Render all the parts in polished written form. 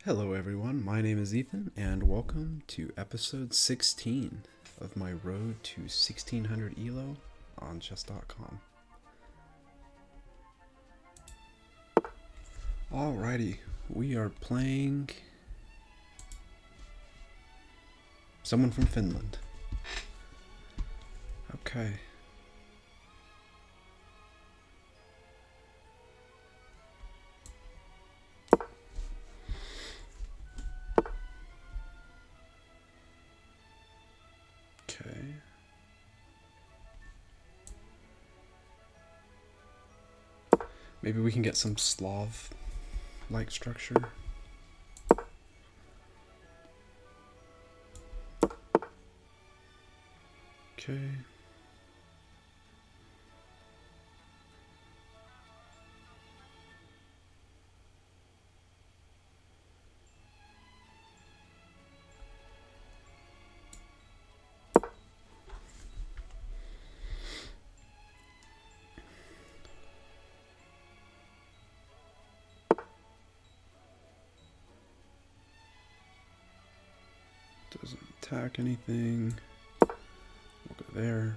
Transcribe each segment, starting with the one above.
Hello everyone, my name is Ethan and welcome to episode 16 of my road to 1600 ELO on chess.com. Alrighty, we are playing someone from Finland. Okay. Maybe we can get some Slav-like structure. Okay. Doesn't attack anything. We'll go there.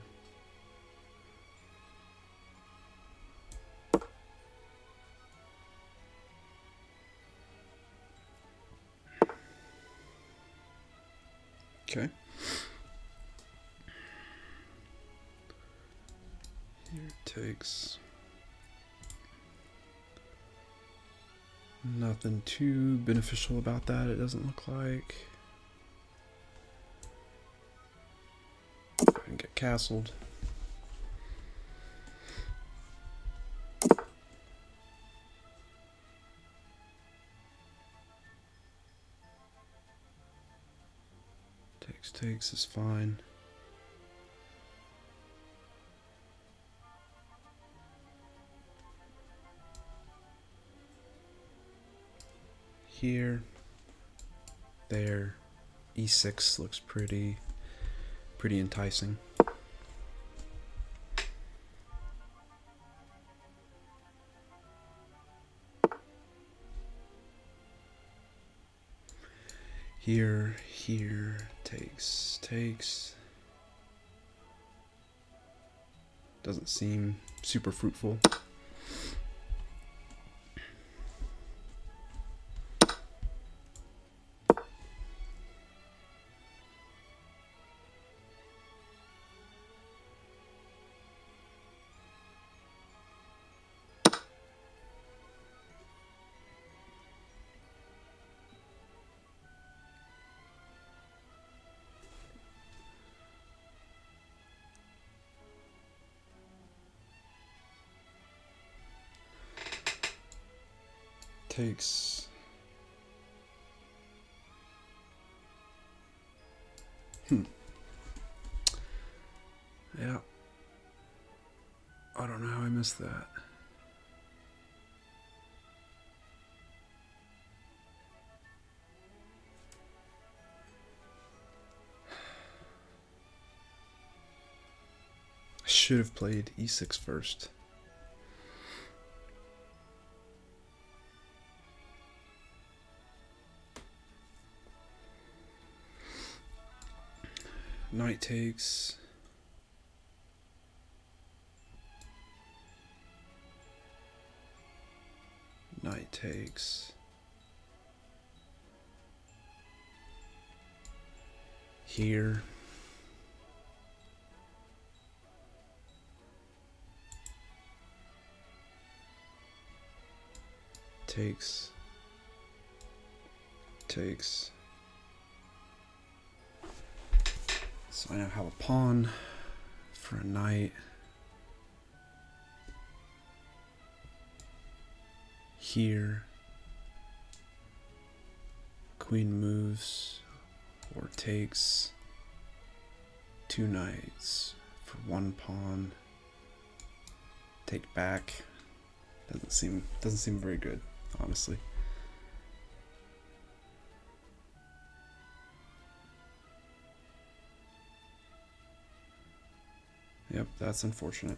Okay. Here it takes. Nothing too beneficial about that, it doesn't look like. Go ahead and get castled. Takes is fine. Here, there, e6 looks pretty enticing. Here, takes. Doesn't seem super fruitful. Takes. Yeah. I don't know how I missed that. I should have played e6 first. Knight takes. Knight takes. Here. Takes. So I now have a pawn for a knight. Here. Queen moves or takes. Two knights for one pawn. Take back. Doesn't seem very good, honestly. Yep, that's unfortunate.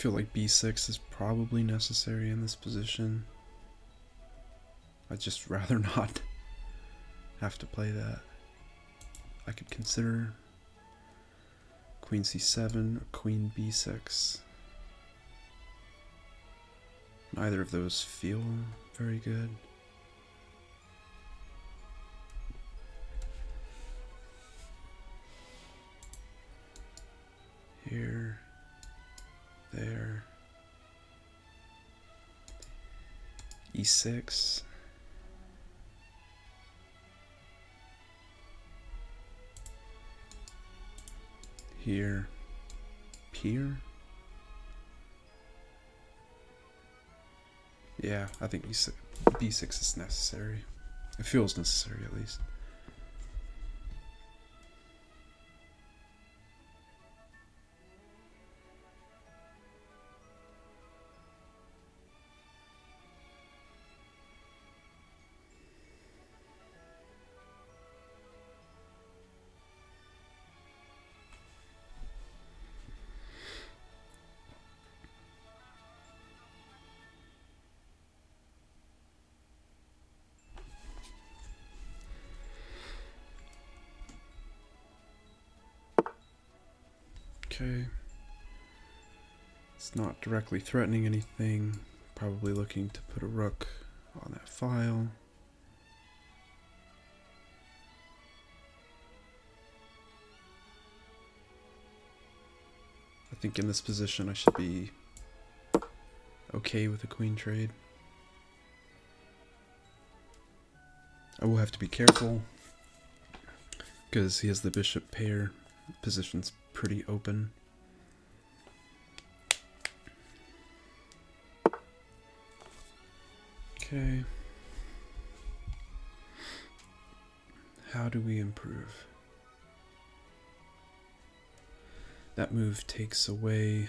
feel like b6 is probably necessary in this position. I'd just rather not have to play that. I could consider queen c7 or queen b6. Neither of those feel very good. Here, there, e6. Here, here. Yeah, I think b6 is necessary. It feels necessary at least. Okay. It's not directly threatening anything. Probably looking to put a rook on that file. I think in this position I should be okay with a queen trade. I will have to be careful because he has the bishop pair. Position's pretty open. Okay. How do we improve? That move takes away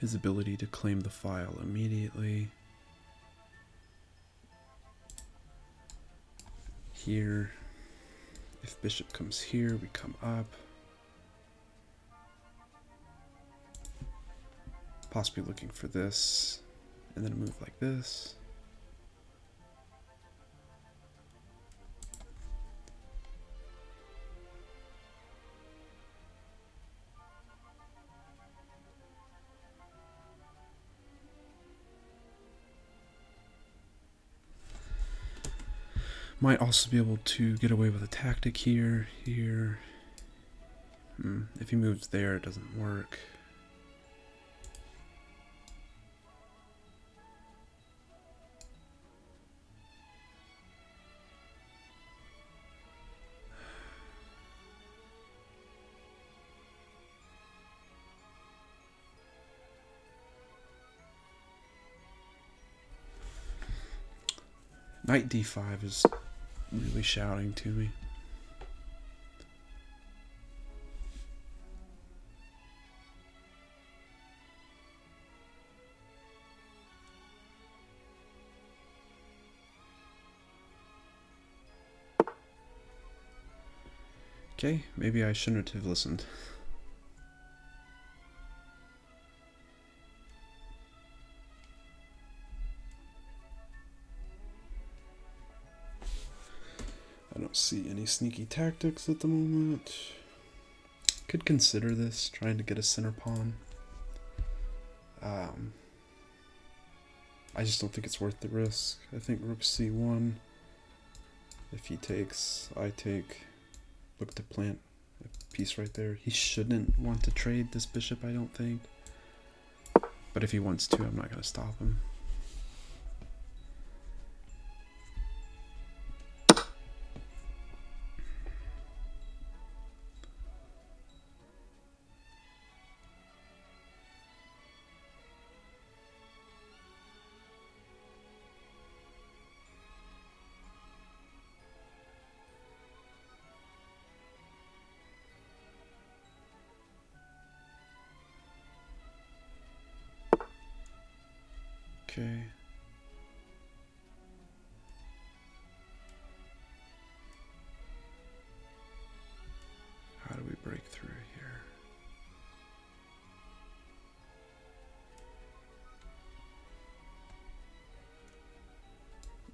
his ability to claim the file immediately. Here, if bishop comes here, we come up. Possibly looking for this, and then a move like this. Might also be able to get away with a tactic here, here. If he moves there, it doesn't work. Knight d5 is really shouting to me. Okay, maybe I shouldn't have listened. I don't see any sneaky tactics at the moment. Could consider this, trying to get a center pawn. I just don't think it's worth the risk. I think rook c1. If he takes, I take. Look to plant a piece right there. He shouldn't want to trade this bishop, I don't think. But if he wants to, I'm not going to stop him. Okay. How do we break through here?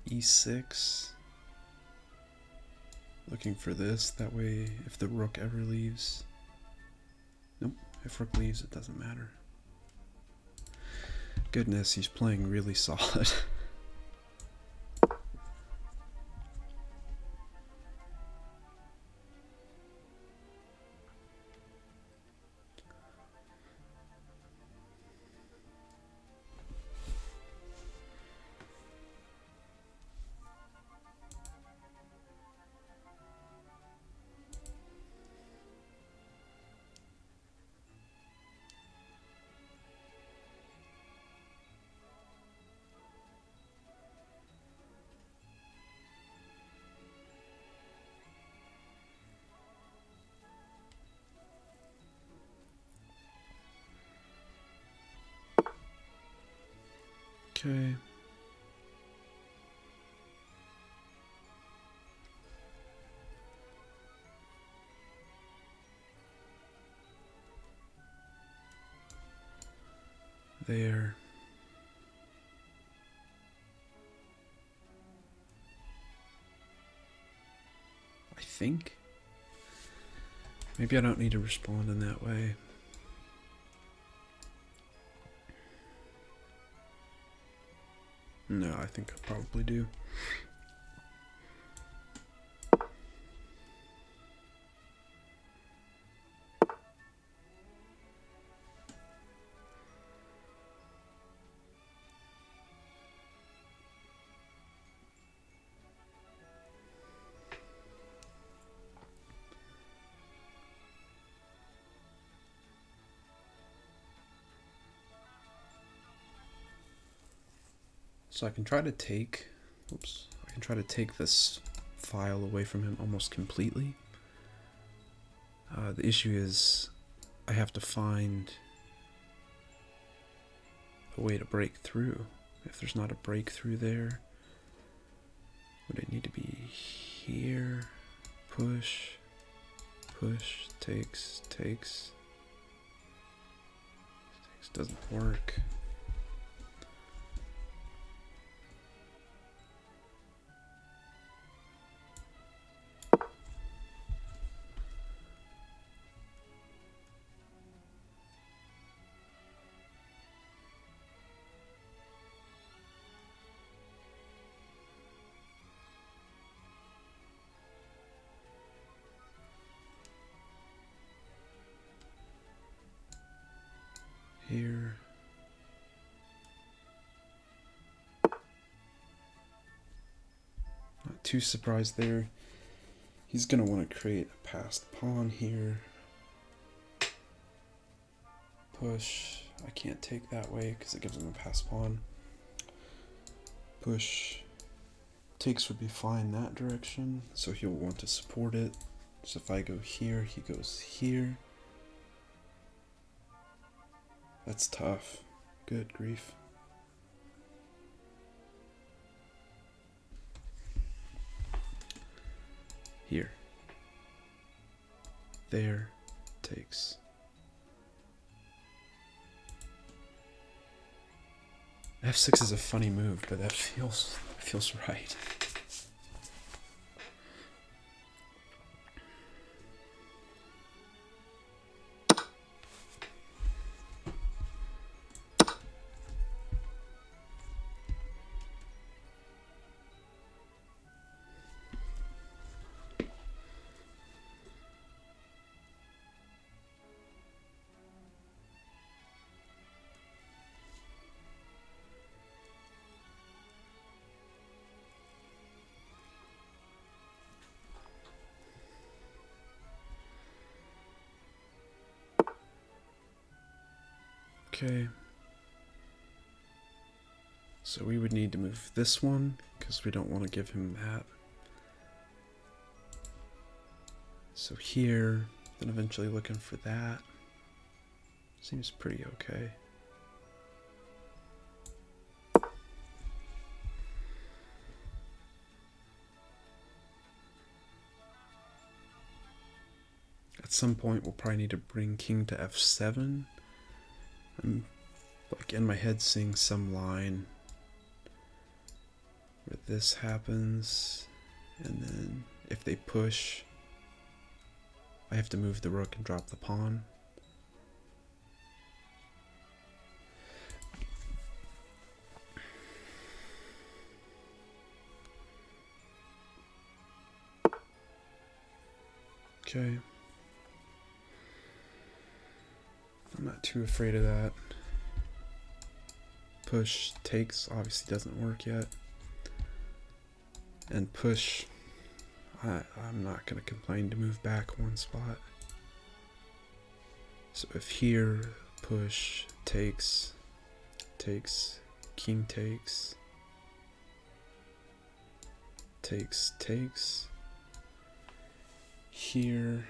e6. Looking for this, that way if the rook ever leaves. Nope, if rook leaves it doesn't matter. Goodness, he's playing really solid. Okay. There. I think. Maybe I don't need to respond in that way. No, I think I probably do. So I can try to take, I can try to take this file away from him almost completely. The issue is I have to find a way to break through. If there's not a breakthrough there, would it need to be here? Push, push, takes, doesn't work. Here. Not too surprised there. He's going to want to create a passed pawn here. Push. I can't take that way because it gives him a passed pawn. Push. Takes would be fine that direction, so he'll want to support it. So if I go here, he goes here. That's tough. Good grief. Here. There. Takes. F6 is a funny move, but that feels right. Okay, so we would need to move this one because we don't want to give him that. So here, then eventually looking for that. Seems pretty okay. At some point we'll probably need to bring king to f7. I'm like in my head seeing some line where this happens, and then if they push, I have to move the rook and drop the pawn. Okay. I'm not too afraid of that. Push takes obviously doesn't work yet. And push, I'm not going to complain to move back one spot. So if here, push, takes, king takes, takes, here,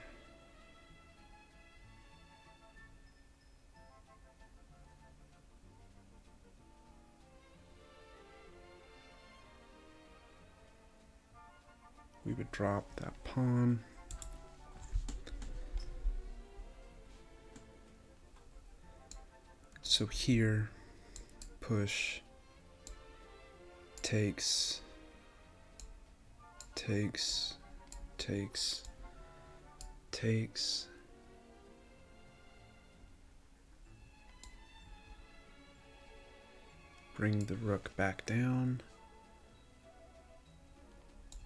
we would drop that pawn. So here, push, takes, bring the rook back down.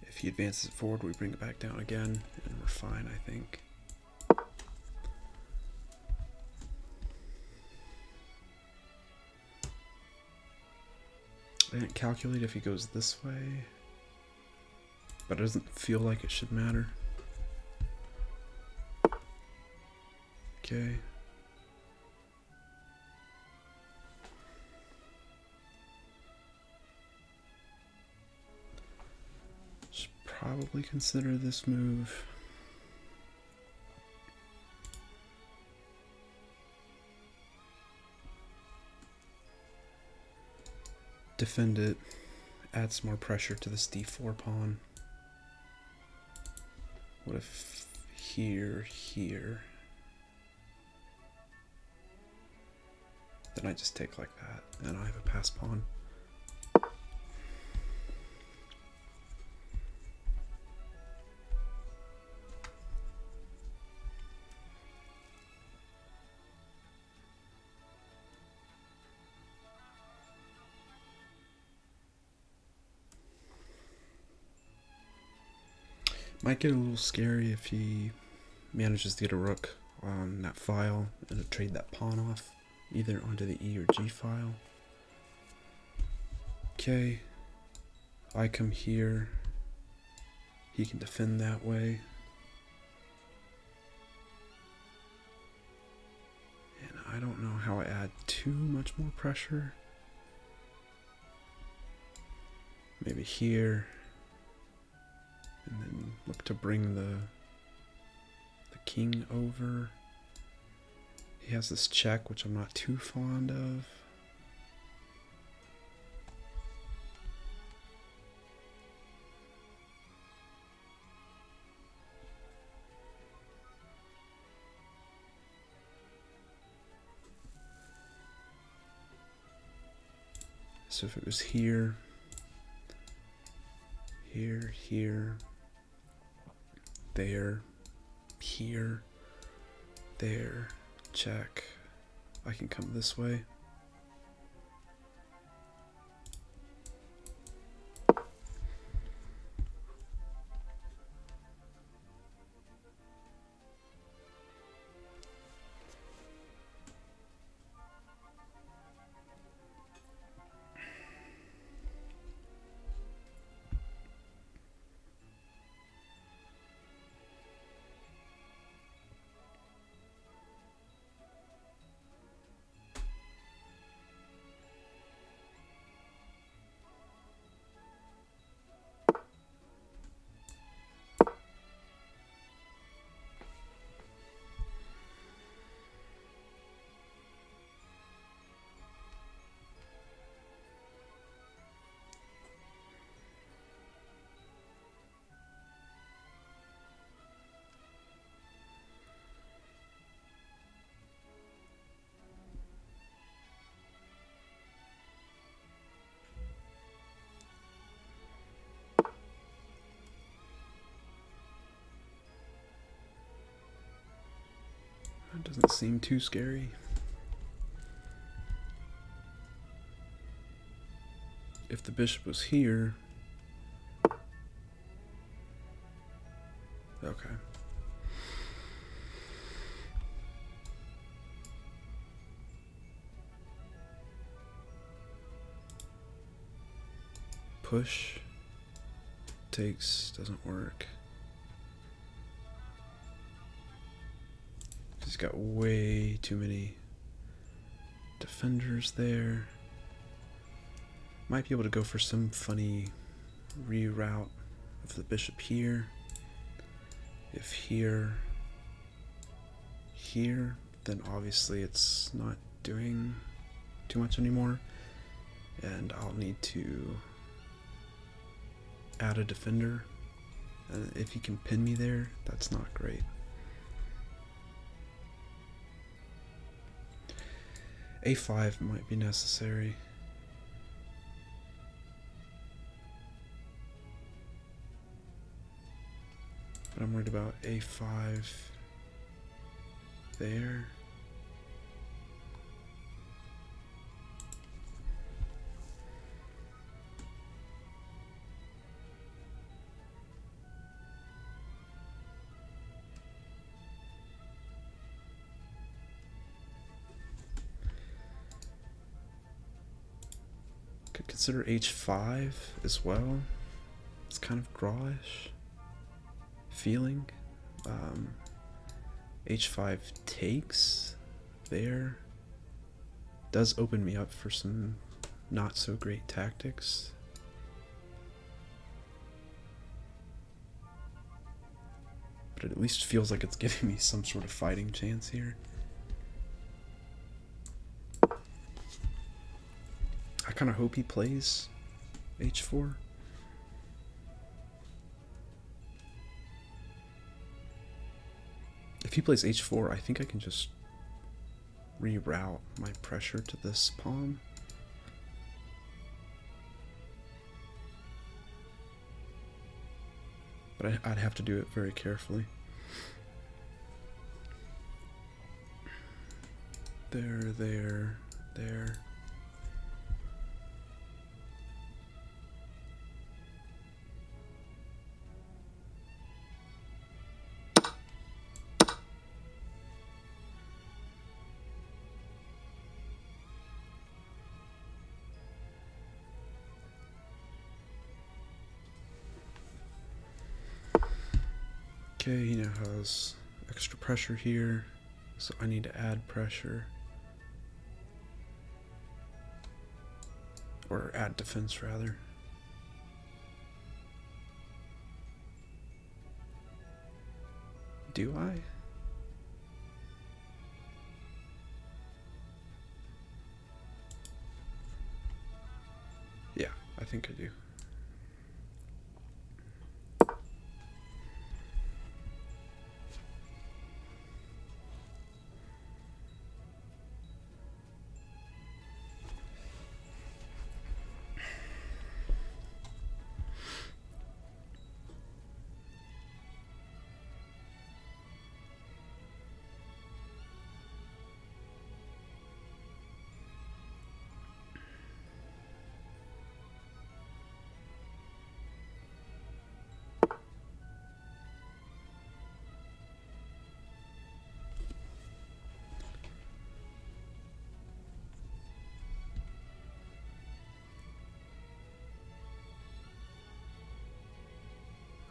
If he advances it forward, we bring it back down again, and we're fine, I think. I didn't calculate if he goes this way, but it doesn't feel like it should matter. Okay. Should probably consider this move. Defend it, add some more pressure to this d4 pawn. What if here, then I just take like that, and I have a pass pawn. Might get a little scary if he manages to get a rook on that file and to trade that pawn off, either onto the E or G file. Okay, I come here, he can defend that way. And I don't know how I add too much more pressure. Maybe here. And then look to bring the king over. He has this check, which I'm not too fond of. So if it was here, there, here, there, check. I can come this way. Doesn't seem too scary. If the bishop was here... Okay. Push. Takes. Doesn't work. He's got way too many defenders there. Might be able to go for some funny reroute of the bishop here. If here, then obviously it's not doing too much anymore. And I'll need to add a defender. If he can pin me there, that's not great. A5 might be necessary. But I'm worried about A5 there. Could consider H5 as well. It's kind of drawish feeling. H5 takes there. Does open me up for some not so great tactics. But it at least feels like it's giving me some sort of fighting chance here. I kind of hope he plays H4. If he plays H4, I think I can just reroute my pressure to this pawn. But I'd have to do it very carefully. There. Okay, he now has extra pressure here, so I need to add pressure. Or add defense, rather. Do I? Yeah, I think I do.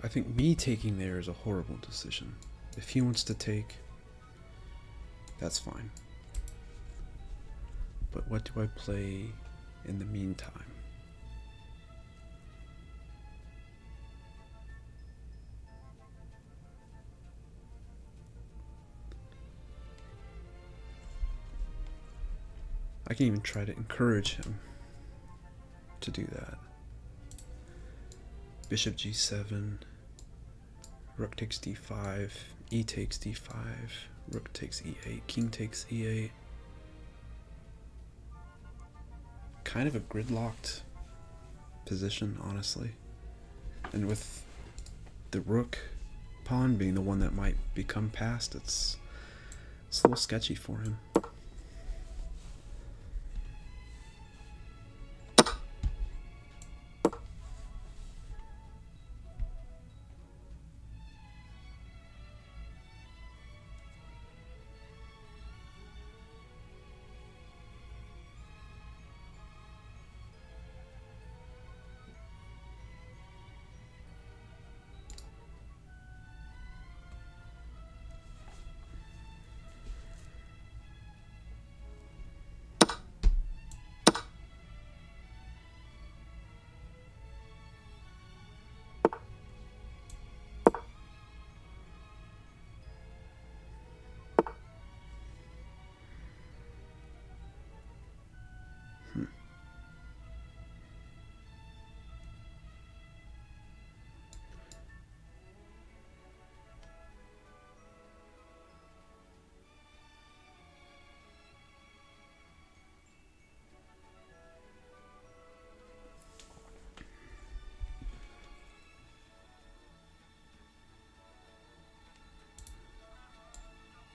I think me taking there is a horrible decision. If he wants to take, that's fine. But what do I play in the meantime? I can even try to encourage him to do that. Bishop G7, rook takes D5, E takes D5, rook takes E8, king takes E8. Kind of a gridlocked position, honestly. And with the rook pawn being the one that might become passed, it's It's a little sketchy for him.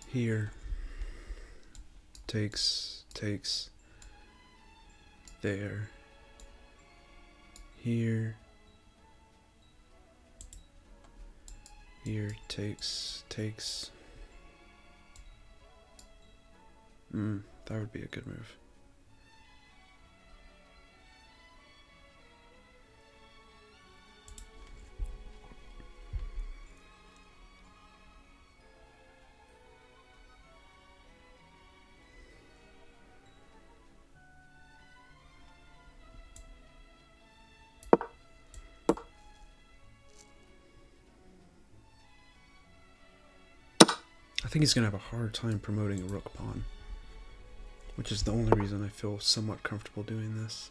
Here. Takes. There. Here. Here. Takes. That would be a good move. I think he's going to have a hard time promoting a rook pawn, which is the only reason I feel somewhat comfortable doing this.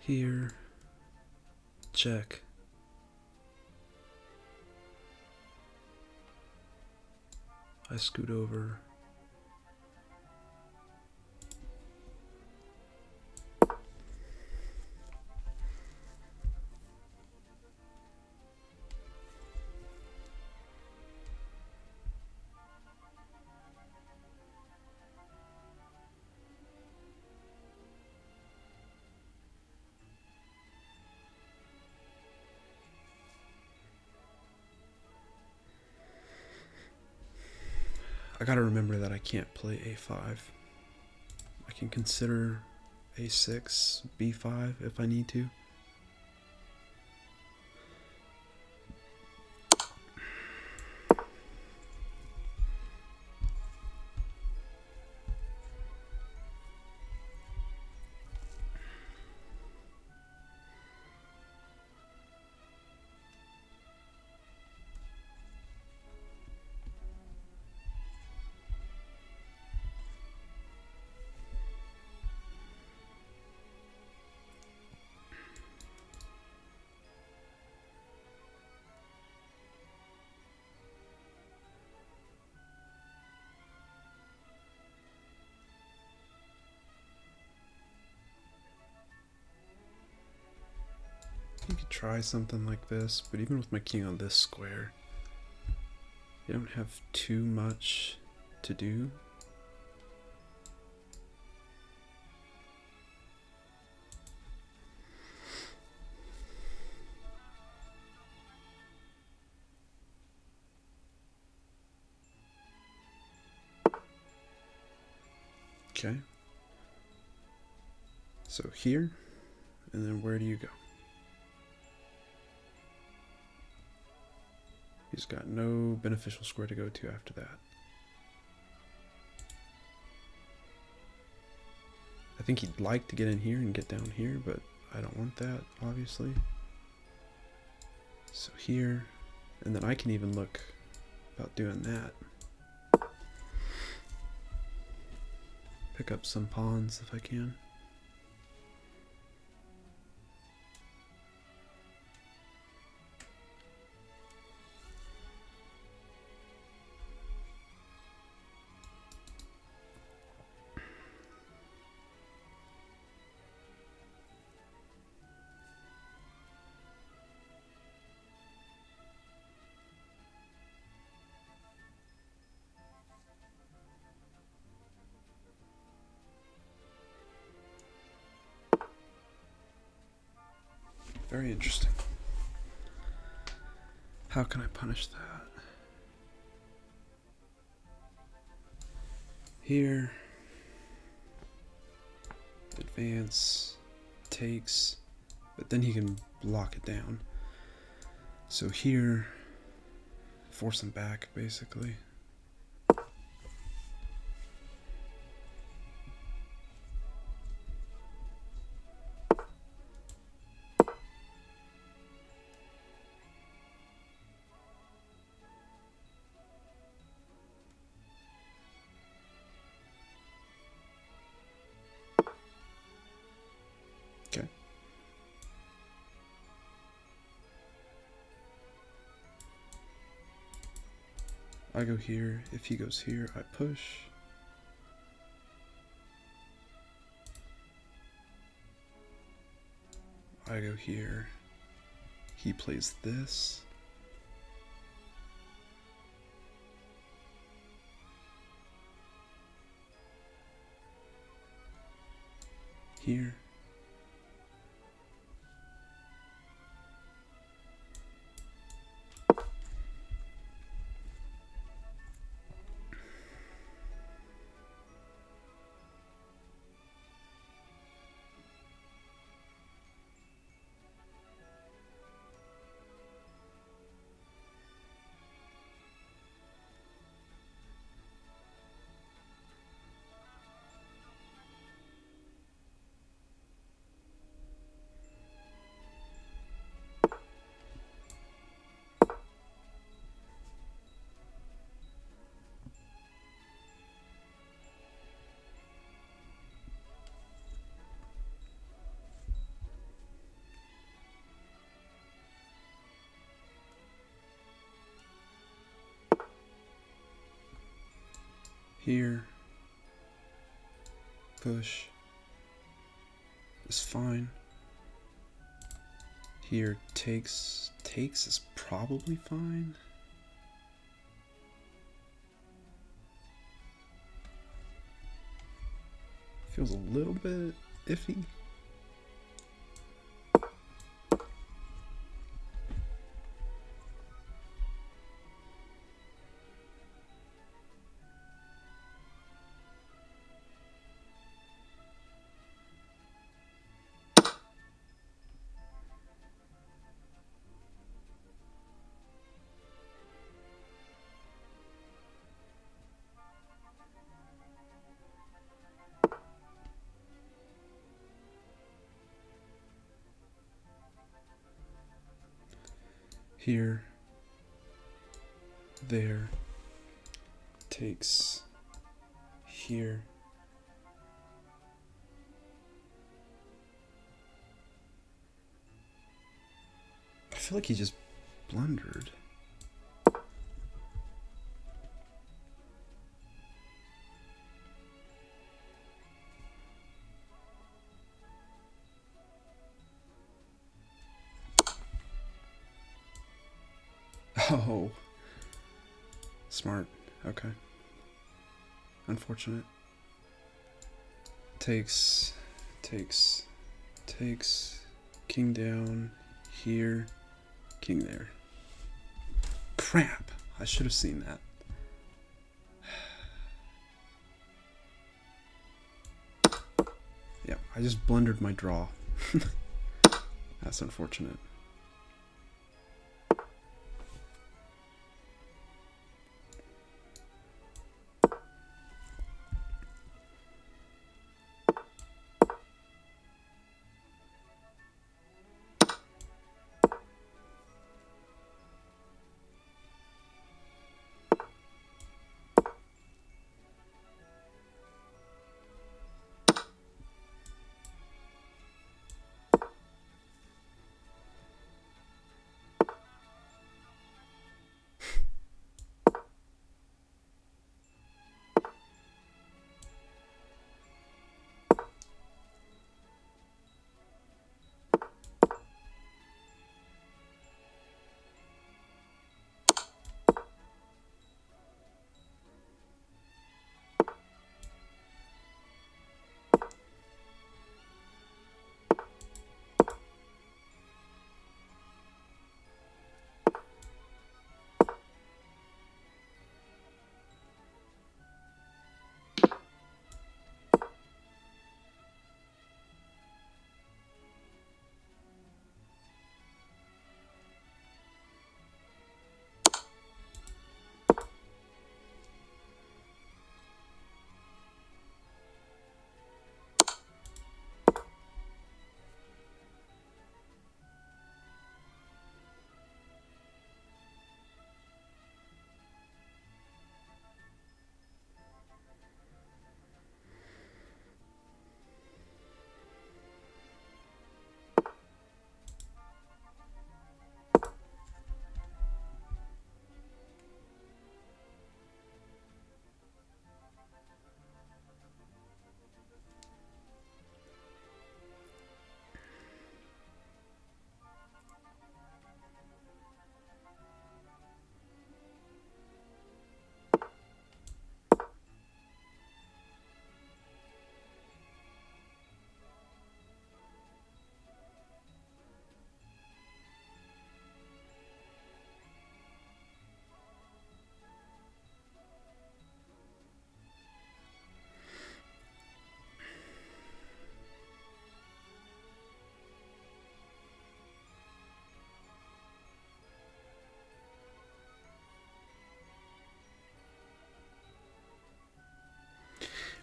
Here, check. I scoot over. I gotta remember that I can't play a5. I can consider a6, b5 if I need to. You could try something like this, but even with my king on this square, you don't have too much to do. Okay. So here, and then where do you go? He's got no beneficial square to go to after that. I think he'd like to get in here and get down here, but I don't want that, obviously. So here, and then I can even look about doing that. Pick up some pawns if I can. Very interesting. How can I punish that? Here, advance, takes, but then he can block it down. So here, force him back, basically. Okay. I go here. If he goes here, I push. I go here. He plays this. Here. Here. Push. Is fine. Here, takes is probably fine. Feels a little bit iffy. Here, there, takes, here. I feel like he just blundered. Oh. Smart. Okay. Unfortunate. Takes. King down. Here. King there. Crap! I should have seen that. Yeah, I just blundered my draw. That's unfortunate.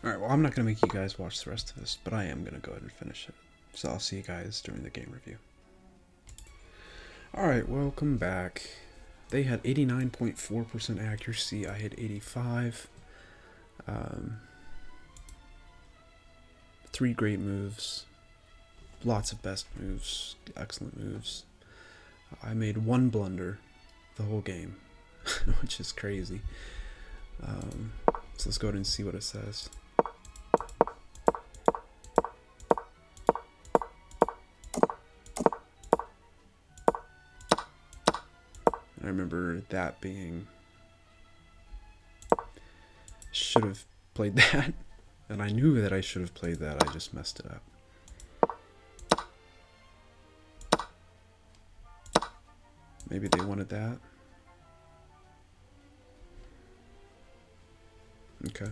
Alright, well, I'm not going to make you guys watch the rest of this, but I am going to go ahead and finish it. So I'll see you guys during the game review. Alright, welcome back. They had 89.4% accuracy. I had 85. 3 great moves. Lots of best moves. Excellent moves. I made 1 blunder the whole game, which is crazy. So let's go ahead and see what it says. I remember that being... should have played that. And I knew that I should have played that. I just messed it up. Maybe they wanted that. Okay.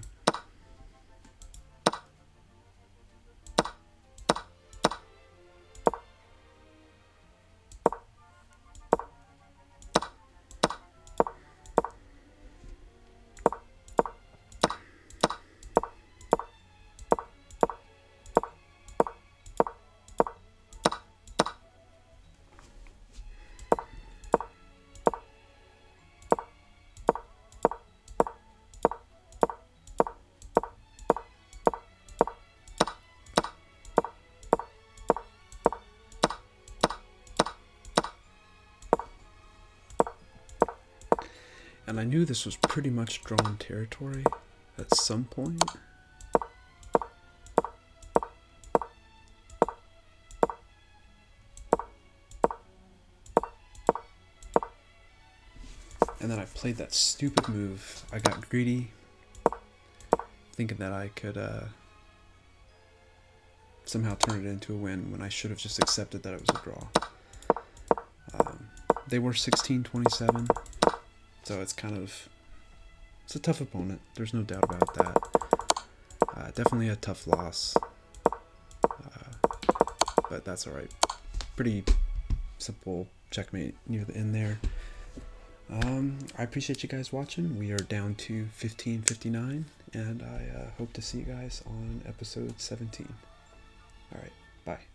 And I knew this was pretty much drawn territory at some point. And then I played that stupid move. I got greedy, thinking that I could somehow turn it into a win when I should have just accepted that it was a draw. They were 16-27. So it's it's a tough opponent. There's no doubt about that. Definitely a tough loss. But that's alright. Pretty simple checkmate near the end there. I appreciate you guys watching. We are down to 15:59, and I hope to see you guys on episode 17. Alright, bye.